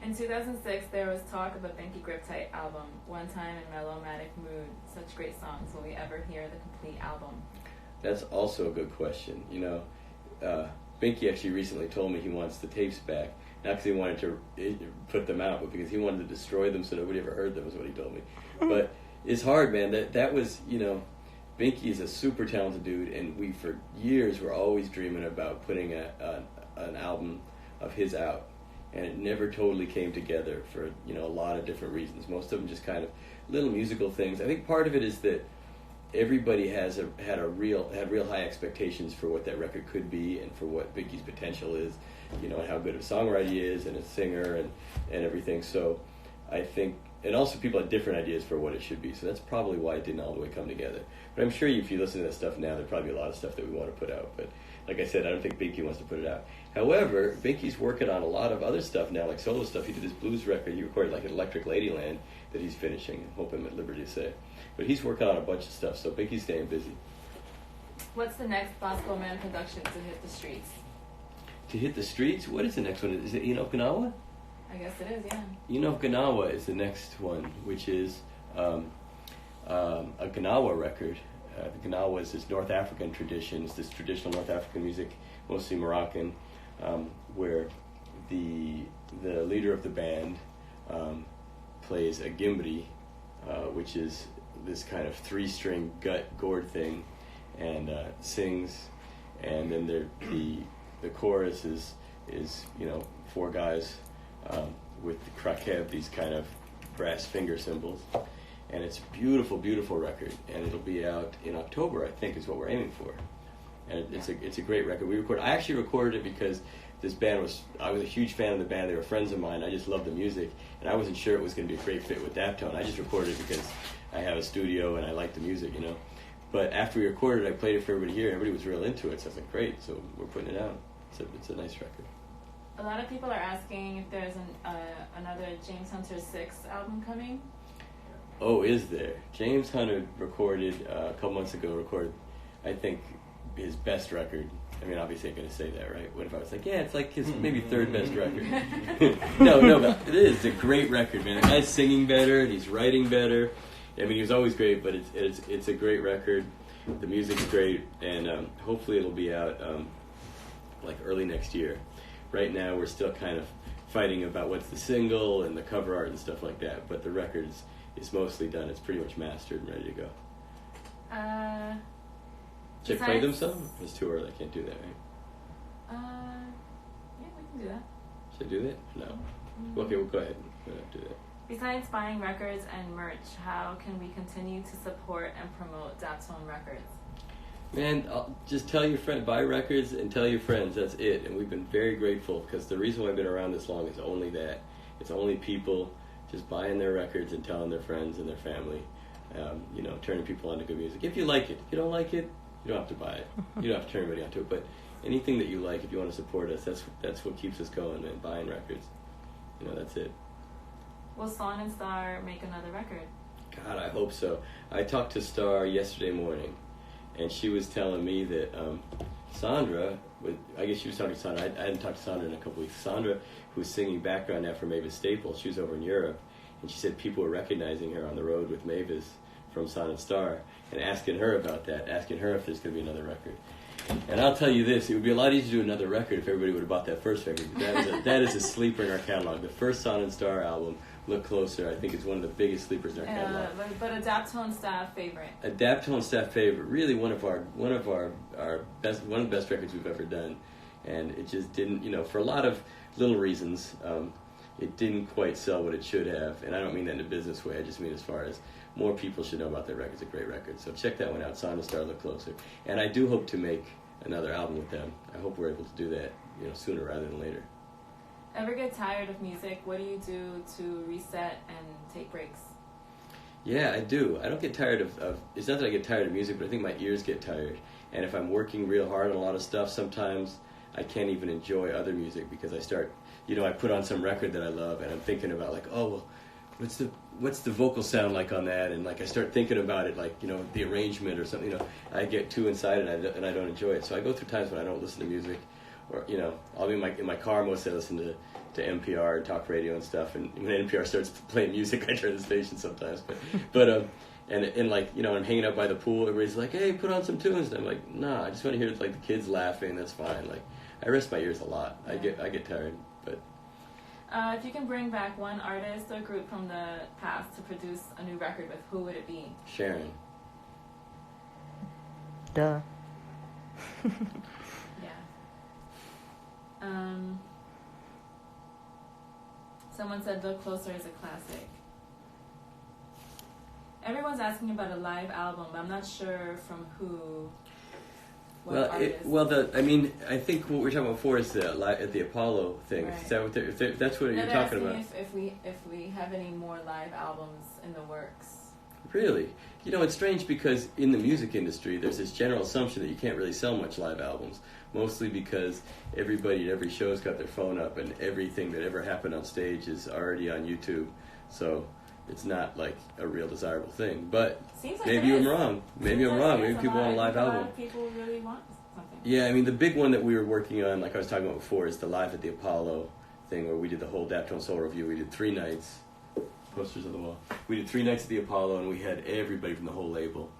In 2006, there was talk of a Binky Grip Tight album, One Time in Melomatic Mood. Such great songs. Will we ever hear the complete album? That's also a good question. Binky actually recently told me he wants the tapes back. Not because he wanted to put them out, but because he wanted to destroy them so nobody ever heard them, is what he told me. But it's hard, man. That was, Binky is a super talented dude, and we, for years, were always dreaming about putting an album of his out. And it never totally came together for, a lot of different reasons. Most of them just kind of little musical things. I think part of it is that everybody had real high expectations for what that record could be and for what Binky's potential is, and how good of a songwriter he is and a singer and everything. So I think, and also people had different ideas for what it should be. So that's probably why it didn't all the way come together. But I'm sure if you listen to that stuff now, there'd probably be a lot of stuff that we want to put out. But like I said, I don't think Binky wants to put it out. However, Binky's working on a lot of other stuff now, like solo stuff. He did his blues record. He recorded like an Electric Ladyland that he's finishing. I hope I'm at liberty to say. But he's working on a bunch of stuff, so Binky's staying busy. What's the next Bosco Man production to hit the streets? To hit the streets? What is the next one? Is it Okinawa? I guess it is, yeah. Okinawa is the next one, which is a Gnawa record. The Gnawa is this North African tradition. It's this traditional North African music, mostly Moroccan, where the leader of the band plays a gimbri, which is this kind of 3-string gut gourd thing, and sings, and then the chorus is four guys with the krakev, these kind of brass finger cymbals, and it's a beautiful, beautiful record, and it'll be out in October, I think, is what we're aiming for. And it's a great record. I actually recorded it because I was a huge fan of the band. They were friends of mine. I just loved the music, and I wasn't sure it was going to be a great fit with Daptone. I just recorded it because I have a studio and I like the music, But after we recorded it, I played it for everybody here. Everybody was real into it, so I was like, great. So we're putting it out. It's a nice record. A lot of people are asking if there's another James Hunter 6 album coming. Oh, is there? James Hunter recorded a couple months ago. I think, his best record. I mean, obviously I'm going to say that, right? What if I was like, yeah, it's like his maybe third best record? No, but it is. It's a great record, man. The guy's singing better, he's writing better. I mean, he was always great, but it's a great record. The music's great, and hopefully it'll be out like early next year. Right now, we're still kind of fighting about what's the single and the cover art and stuff like that, but the record is mostly done. It's pretty much mastered and ready to go. Should I play them some? It's too early. I can't do that, right? Yeah, we can do that. Should I do that? No. Mm-hmm. Okay, well, go ahead. Go ahead, do that. Besides buying records and merch, how can we continue to support and promote Daptone Records? Man, I'll just tell your friend, buy records and tell your friends. That's it. And we've been very grateful because the reason why I've been around this long is only that. It's only people just buying their records and telling their friends and their family, turning people on to good music. If you like it. If you don't like it, you don't have to buy it. You don't have to turn anybody onto it. But anything that you like, if you want to support us, that's what keeps us going, man. Buying records. That's it. Will Son and Star make another record? God, I hope so. I talked to Star yesterday morning, and she was telling me that Sandra, I guess she was talking to Sandra. I hadn't talked to Sandra in a couple weeks. Sandra, who's singing background now for Mavis Staples, she was over in Europe, and she said people were recognizing her on the road with Mavis from Son and Star and asking her about that, asking her if there's going to be another record. And I'll tell you this, it would be a lot easier to do another record if everybody would have bought that first record. That is a sleeper in our catalog. The first Son and Star album, Look Closer, I think is one of the biggest sleepers in our catalog. But a Daptone staff favorite. A Daptone staff favorite, really one of the best records we've ever done. And it just didn't, for a lot of little reasons, it didn't quite sell what it should have. And I don't mean that in a business way, I just mean as far as more people should know about that record. It's a great record. So check that one out, Son and Star, Look Closer. And I do hope to make another album with them. I hope we're able to do that, sooner rather than later. Ever get tired of music? What do you do to reset and take breaks? Yeah, I do. I don't get tired of it's not that I get tired of music, but I think my ears get tired. And if I'm working real hard on a lot of stuff, sometimes I can't even enjoy other music because I start, I put on some record that I love and I'm thinking about like, oh, well, what's the vocal sound like on that? And like I start thinking about it, like, the arrangement or something, I get too inside and I don't enjoy it. So I go through times when I don't listen to music. Or, I'll be in my car mostly. I listen to NPR and talk radio and stuff. And when NPR starts playing music, I turn the station sometimes. And like, I'm hanging out by the pool. Everybody's like, hey, put on some tunes. And I'm like, nah, I just want to hear like the kids laughing. That's fine. Like, I rest my ears a lot. Yeah. I get tired. But if you can bring back one artist or group from the past to produce a new record with, who would it be? Sharon. Duh. Someone said Look Closer is a classic. Everyone's asking about a live album, but I'm not sure from who. I think what we're talking about before is at the Apollo thing. Right. Is that if that's what you're talking about? If we have any more live albums in the works. Really? It's strange because in the music industry, there's this general assumption that you can't really sell much live albums, mostly because everybody at every show's got their phone up and everything that ever happened on stage is already on YouTube. So it's not like a real desirable thing. But Seems like maybe I'm wrong. Maybe I'm wrong. Maybe people want a live album. A lot of people really want something. Yeah, I mean, the big one that we were working on, like I was talking about before, is the Live at the Apollo thing where we did the whole Daptone Soul Review. We did 3 nights. Posters on the wall. We did 3 nights at the Apollo, and we had everybody from the whole label.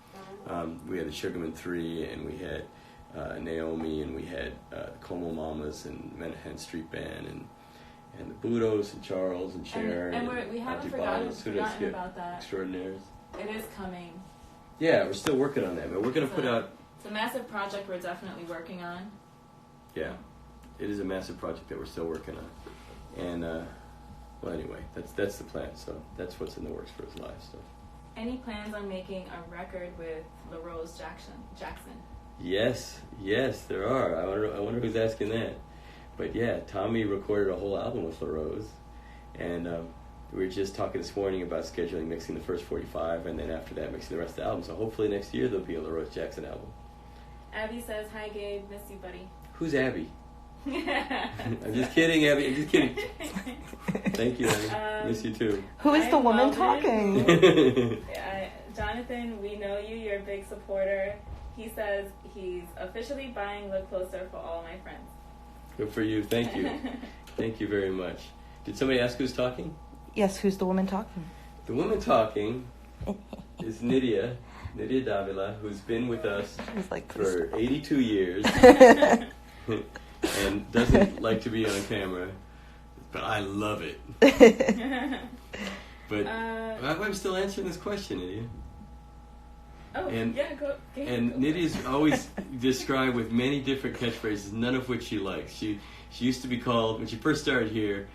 We had the Sugarman 3, and we had Naomi, and we had Como Mamas, and Manahan Street Band, and the Budos, and Charles, and Sharon, and we haven't forgotten about that. Extraordinaires. It is coming. Yeah, we're still working on that, but we're going to put out... It's a massive project we're definitely working on. Yeah. is a massive project that we're still working on. And well, anyway, that's the plan. So that's what's in the works for his live stuff. Any plans on making a record with Larose Jackson? Yes, there are. I wonder who's asking that. But yeah, Tommy recorded a whole album with Larose, and we were just talking this morning about scheduling mixing the first 45, and then after that mixing the rest of the album. So hopefully next year there'll be a Larose Jackson album. Abby says, "Hi Gabe, miss you, buddy." Who's Abby? I'm just kidding, Abby. I'm just kidding. Thank you, Abby. Miss you too. Who is the woman talking? Jonathan, we know you. You're a big supporter. He says he's officially buying Look Closer for all my friends. Good for you. Thank you. Thank you very much. Did somebody ask who's talking? Yes, who's the woman talking? The woman talking is Nydia Davila, who's been with us for 82 years and doesn't like to be on camera, but I love it. But I'm still answering this question, Nydia. Oh, and, yeah, go. And Nydia's always described with many different catchphrases, none of which she likes. She used to be called, when she first started here,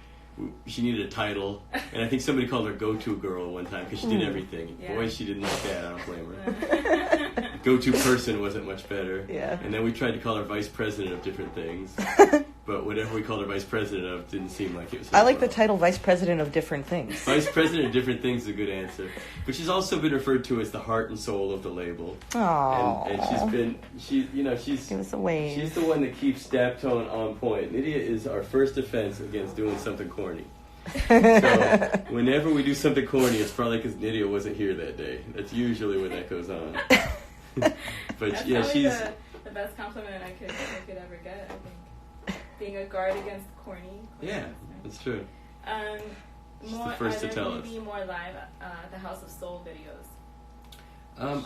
she needed a title, and I think somebody called her Go-To Girl one time because she did everything. Yeah. Boy, she didn't like that. I don't blame her. Go-To Person wasn't much better. Yeah. And then we tried to call her Vice President of different things, but whatever we called her Vice President of didn't seem like it was her I like the fault. title Vice President of Different Things. Vice President of Different Things is a good answer. But she's also been referred to as the heart and soul of the label. Aww. And she's Give us a wave. She's the one that keeps Daptone on point. Nydia is our first defense against doing something corny. So whenever we do something corny, it's probably because Nydia wasn't here that day. That's usually when that goes on. But That's yeah, probably she's the best compliment I could ever get. I think being a guard against corny. yeah, that's true. She's More, the first to tell are there us. going to be more live at the House of Soul videos?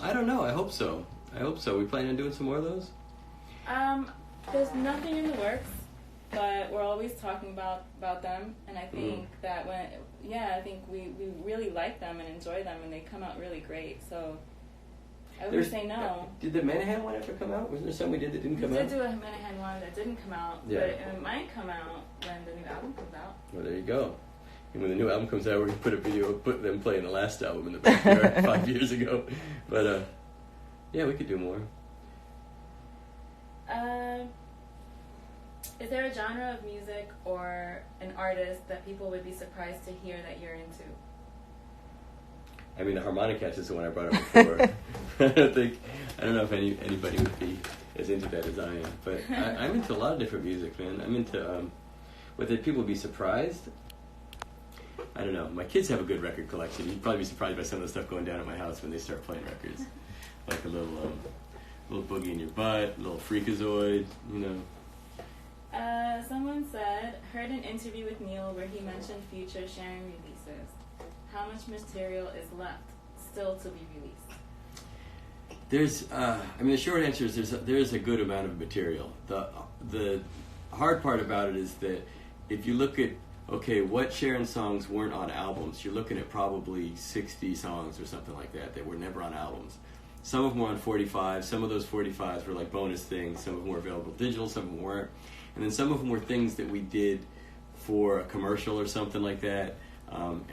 I don't know. I hope so. We plan on doing some more of those. There's nothing in the works, but we're always talking about them, and I think that I think we really like them and enjoy them, and they come out really great. So I wouldn't say no. Did the Manahan one ever come out? Wasn't there some we did that didn't come We out? did do a Manahan one that didn't come out, Yeah. but it might come out when the new album comes out. Well, there you go. And when the new album comes out, we're going to put a video of them playing the last album in the backyard 5 years ago. But, yeah, we could do more. Is there a genre of music or an artist that people would be surprised to hear that you're into? I mean, the Harmonic Cats is the one I brought up before. I don't know if anybody would be as into that as I am. But I'm into a lot of different music, man. I'm into, whether people would be surprised, I don't know. My kids have a good record collection. You'd probably be surprised by some of the stuff going down at my house when they start playing records. Like a little Boogie in Your Butt, a little Freakazoid, you know. Someone said, heard an interview with Neil where he mentioned Future sharing releases. How much material is left still to be released? The short answer is there's a good amount of material. The hard part about it is that if you look at, what Sharon songs weren't on albums, you're looking at probably 60 songs or something like that were never on albums. Some of them were on 45. Some of those 45s were like bonus things. Some of them were available digital. Some of them weren't. And then some of them were things that we did for a commercial or something like that,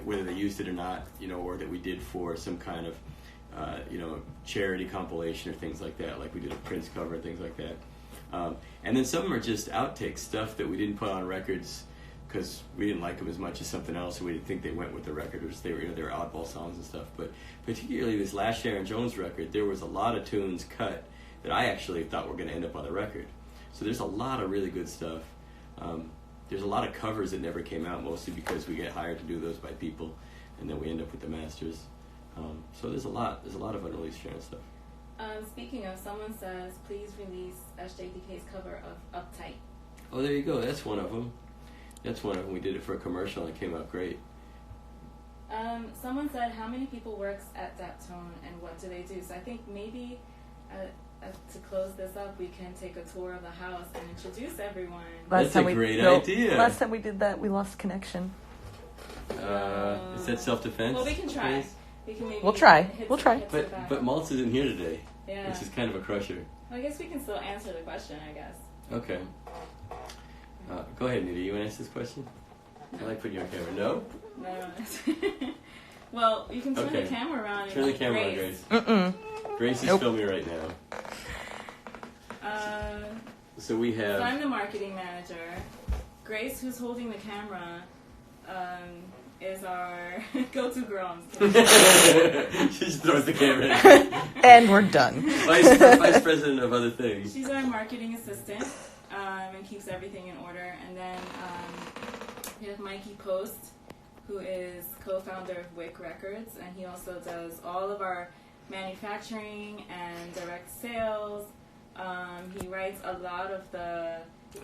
whether they used it or not, or that we did for some kind of, charity compilation or things like that, like we did a Prince cover and things like that. And then some of them are just outtakes, stuff that we didn't put on records because we didn't like them as much as something else, or we didn't think they went with the record, or just they were oddball songs and stuff. But particularly this last Sharon Jones record, there was a lot of tunes cut that I actually thought were going to end up on the record. So there's a lot of really good stuff. There's a lot of covers that never came out, mostly because we get hired to do those by people, and then we end up with the masters. So there's a lot of unreleased Sharon stuff. Speaking of, someone says, please release SJPK's cover of Uptight. Oh, there you go. That's one of them. We did it for a commercial, and it came out great. Someone said, how many people works at Daptone, and what do they do? So I think maybe to close this up, we can take a tour of the house and introduce everyone. That's a great idea. Last time we did that, we lost connection. Is that self-defense? Well, we can try. Please? We can maybe We'll try. hit We'll some- try. hit some back. But Maltz isn't here today, Yeah. which is kind of a crusher. Well, I guess we can still answer the question, I guess. Okay. Go ahead, Nita. You want to answer this question? I like putting you on camera. No? No. Well, you can turn Okay. the camera around. Turn the and camera on, Grace. Grace. Grace is Nope. filming right now. So we So have. I'm the marketing manager. Grace, who's holding the camera, is our go-to girl. I'm just kidding. She just throws the camera in. And we're done. Vice president of other things. She's our marketing assistant and keeps everything in order. And then we have Mikey Post, who is co-founder of Wick Records, and he also does all of our manufacturing and direct sales. He writes a lot of the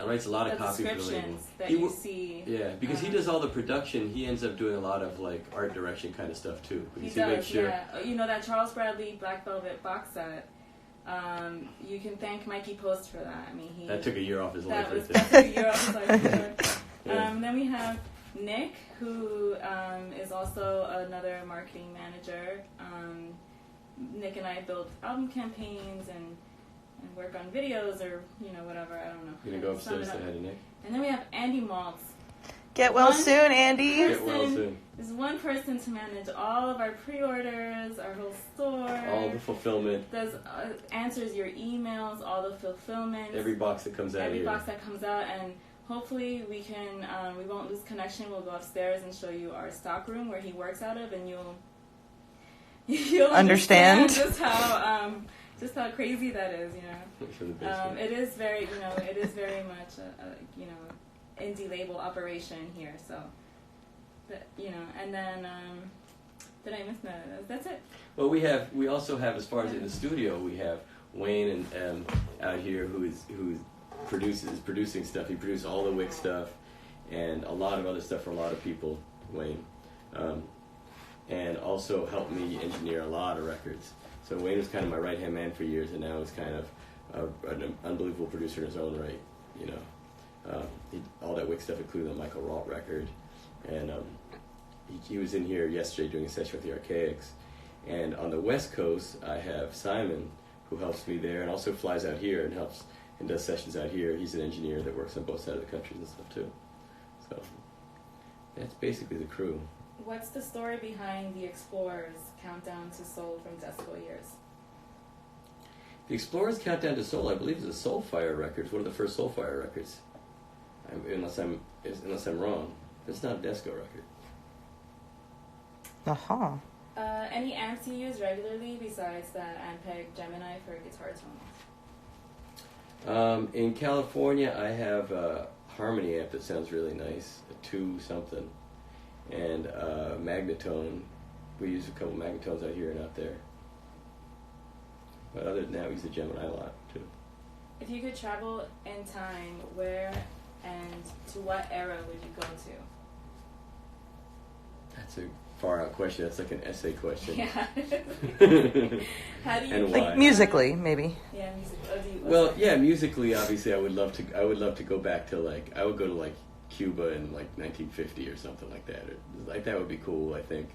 Writes a lot of copy for the label. descriptions that He you wo- see. Yeah, because he does all the production. He ends up doing a lot of like art direction kind of stuff too. He Because makes does, sure. yeah. You know that Charles Bradley Black Velvet box set. You can thank Mikey Post for that. I mean, he That took a year off his life that was right there. that's a year off his life. Yeah. Then we have Nick, who is also another marketing manager. Nick and I build album campaigns and work on videos or whatever. I don't know. You gonna go Sum it upstairs to up. say hi to Nick? And then we have Andy Maltz. Get well One soon, Andy. Get well Person soon. is one person to manage all of our pre-orders, our whole store. All the fulfillment, does answers your emails, all the fulfillment, every box that comes out every here. box that comes out, and hopefully we can we won't lose connection. We'll go upstairs and show you our stock room where he works out of, and you'll Understand. just how crazy that is. For the basement. It is very much a indie label operation here. So, and then did I miss that? That's it. Well, we also have, as far as in the studio, we have Wayne and out here who producing stuff. He produced all the Wick stuff and a lot of other stuff for a lot of people. Wayne, and also helped me engineer a lot of records. So Wayne was kind of my right hand man for years, and now he's kind of an unbelievable producer in his own right. All that Wick stuff, including the Michael Roth record, and he was in here yesterday doing a session with the Archaics. And on the West Coast, I have Simon, who helps me there, and also flies out here and helps and does sessions out here. He's an engineer that works on both sides of the country and stuff too. So that's basically the crew. What's the story behind the Explorers Countdown to Soul from Desco Years? The Explorers Countdown to Soul, I believe, is a Soulfire record. It's one of the first Soulfire records, unless I'm wrong. It's not a Desco record. Aha. Any amps you use regularly besides the Ampeg Gemini for guitar tones? In California, I have a Harmony amp that sounds really nice, a 2 something, and Magnetone. We use a couple Magnetones out here and out there. But other than that, we use the Gemini a lot too. If you could travel in time, where and to what era would you go to? That's a far out question. That's like an essay question. Yeah. How do you And Like why? musically, maybe. Yeah, music. Well, yeah, musically, obviously, I would love to go back to I would go to Cuba in 1950 or something like that. That would be cool, I think.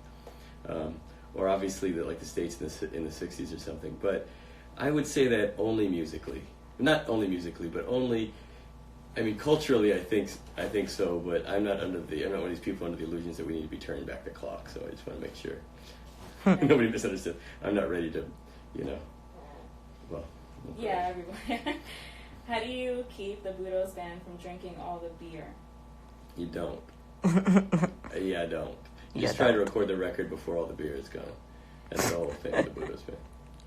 Or obviously the States in the 60s or something. But I would say that only musically, not only musically, but only. I mean, culturally, I think so. But I'm not one of these people under the illusions that we need to be turning back the clock. So I just want to make sure nobody misunderstood. I'm not ready to, well. Yeah, everyone. How do you keep the Budos band from drinking all the beer? You don't. Yeah, I don't. You Yeah, just try to don't. record the record before all the beer is gone. That's the whole thing with the Budos band.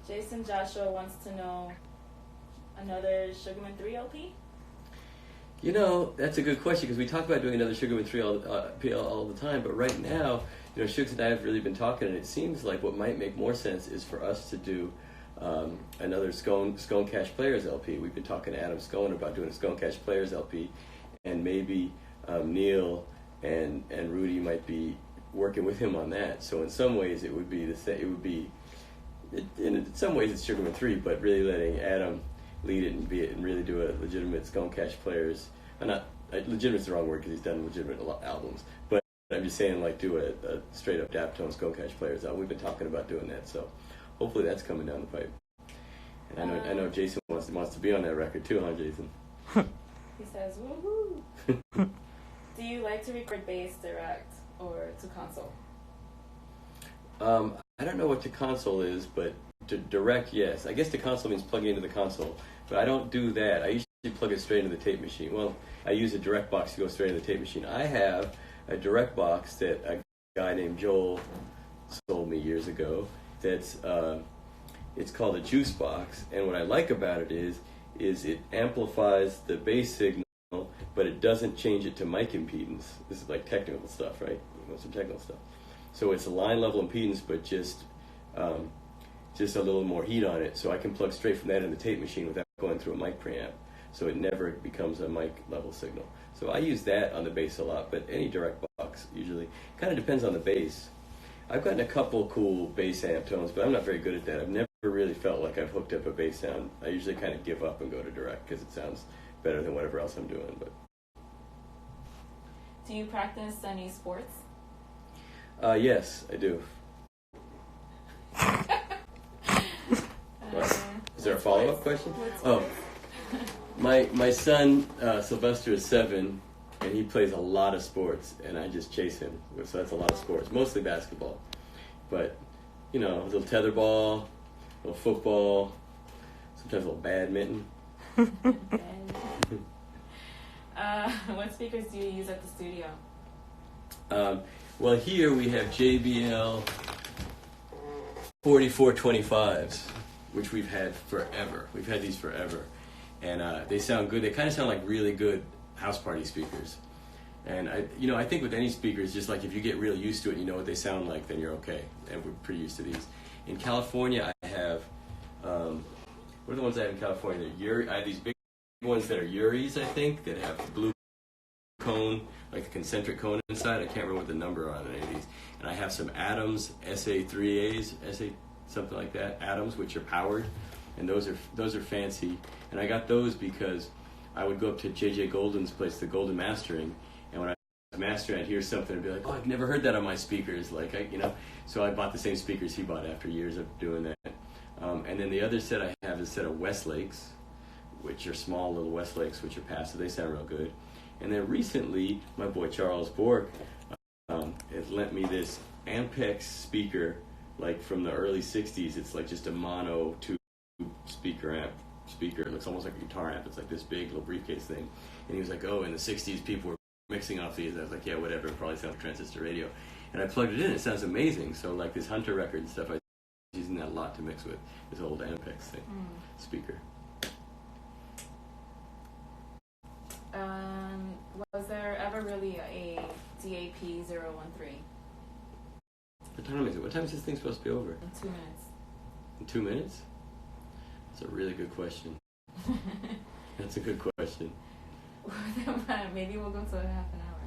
Jason Joshua wants to know another Sugarman 3 LP? That's a good question because we talk about doing another Sugarman 3 all the time, but right now, Shugs and I have really been talking, and it seems like what might make more sense is for us to do another Scone Cash Players LP. We've been talking to Adam Scone about doing a Scone Cash Players LP, and maybe Neil and Rudy might be working with him on that. So in some ways, it would be in some ways it's Sugarman 3, but really letting Adam lead it and really do a legitimate Scone Cash Players. Legitimate's the wrong word because he's done legitimate albums, but I'm just saying do a straight up Daptone Scone Cash Players album. We've been talking about doing that, so hopefully that's coming down the pipe. And I know Jason wants to be on that record too, huh, Jason? He says, woohoo. Do you like to record bass direct or to console? I don't know what the console is, but to direct, yes. I guess the console means plugging into the console, but I don't do that. I usually plug it straight into the tape machine. Well, I use a direct box to go straight into the tape machine. I have a direct box that a guy named Joel sold me years ago. That's it's called a juice box, and what I like about it is it amplifies the bass signal, but it doesn't change it to mic impedance. This is like technical stuff, right? You want some technical stuff. So it's a line level impedance, but just a little more heat on it, so I can plug straight from that in the tape machine without going through a mic preamp. So it never becomes a mic level signal. So I use that on the bass a lot, but any direct box usually kind of depends on the bass. I've gotten a couple cool bass amp tones, but I'm not very good at that. I've never really felt like I've hooked up a bass sound. I usually kind of give up and go to direct because it sounds better than whatever else I'm doing. But do you practice any sports? yes, I do. Is there a follow-up question? Oh, my son Sylvester is 7, and he plays a lot of sports, and I just chase him. So that's a lot of sports, mostly basketball. But, you know, a little tetherball, a little football, sometimes a little badminton. What speakers do you use at the studio? Well, here we have JBL 4425s, which we've had forever. We've had these forever. And they sound good. They kind of sound like really good house party speakers. And I think with any speakers, just like if you get real used to it, you know what they sound like, then you're okay. And we're pretty used to these. In California, I have what are the ones I have in California? I have these big ones that are Uris, I think, that have the blue cone, like the concentric cone inside. I can't remember what the number are on any of these. And I have some Adams SA3As, something like that, Adams, which are powered, and those are fancy. And I got those because I would go up to JJ Golden's place, the Golden Mastering, and when I was mastering, I'd hear something and be like, "Oh, I've never heard that on my speakers." So I bought the same speakers he bought after years of doing that. And then the other set I have is a set of Westlakes, which are small little Westlakes, which are passive. They sound real good. And then recently, my boy Charles Bork has lent me this Ampex speaker, like from the early 60s. It's like just a mono tube speaker. It looks almost like a guitar amp. It's like this big little briefcase thing. And he was like, "Oh, in the 60s, people were mixing off these." I was like, "Yeah, whatever. It probably sounds like transistor radio." And I plugged it in. It sounds amazing. So like this Hunter record and stuff, I was using that a lot to mix with this old Ampex thing, speaker. Was there ever really a DAP-013? What time is it? What time is this thing supposed to be over? In 2 minutes. In 2 minutes? That's a really good question. That's a good question. Maybe we'll go to half an hour.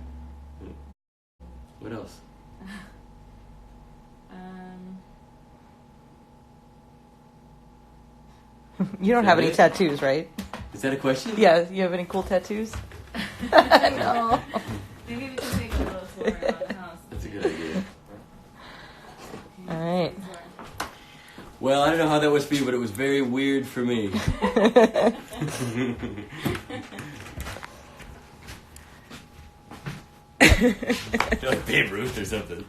What else? You don't have any tattoos, right? Is that a question? Yeah, you have any cool tattoos? No. Maybe we can take a little tour around the house. That's a good idea. All right. Well, I don't know how that was for you, but it was very weird for me. You're like Babe Roth or something.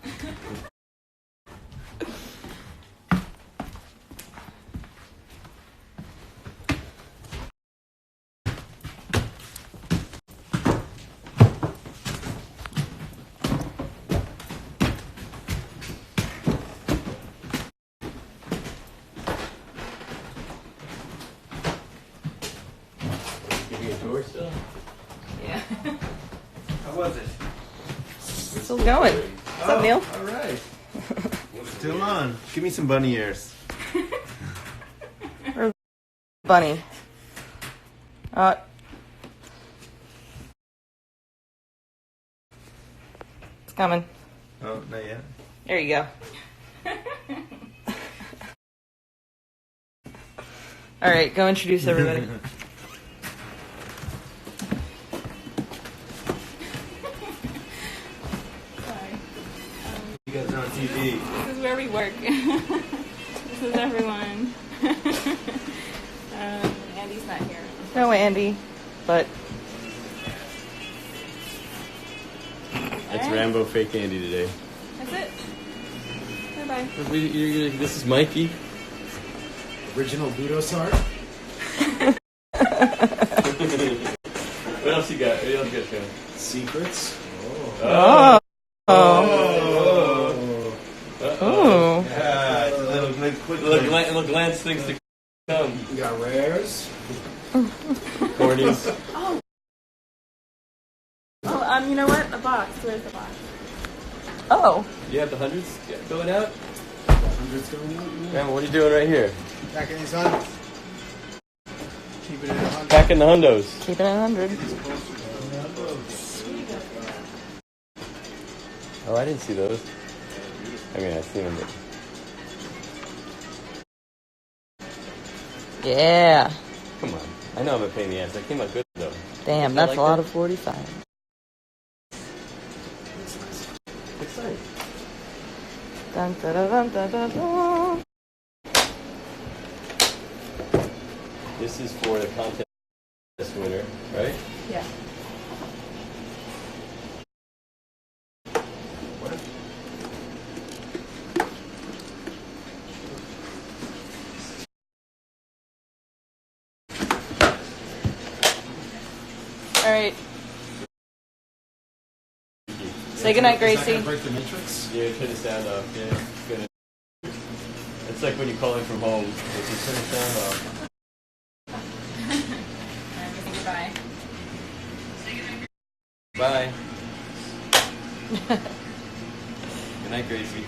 Still? Yeah. How was it? Still going. What's up, Neil? All right. Still on. Give me some bunny ears. Where's Bunny? It's coming. Oh, not yet. There you go. All right, go introduce everybody. You guys are on TV. This is where we work. This is everyone. Andy's not here. No, Andy, but Rambo fake Andy today. That's it. Bye-bye. This is Mikey. Original Budosar. What else you got? What else you got, Sean? Secrets. Oh. Oh. Yeah, it's a little quick. Look, Lance thinks to come. We got rares. Cornies. Oh, you know what? The box. Where's the box? Oh. You have the hundreds going out? Hundreds going on. Man, what are you doing right here? Packing these hundreds. Keep it at 100. Packing the hundos. Keep it at 100. Oh, I didn't see those. I mean, I've seen them, but... Yeah. Come on. I know I'm a pain in the ass. That came out good, though. Damn, I that's like a lot that. of 45. Exciting. Dun, da, da, dun, da, da, da. This is for the contest winner, right? Yeah. All right. Say goodnight, Gracie. Break the matrix. Yeah, turn the sound off. Yeah, it's gonna... It's like when you're calling from home. If you turn the sound off. Bye. Bye. Good night, Gracie.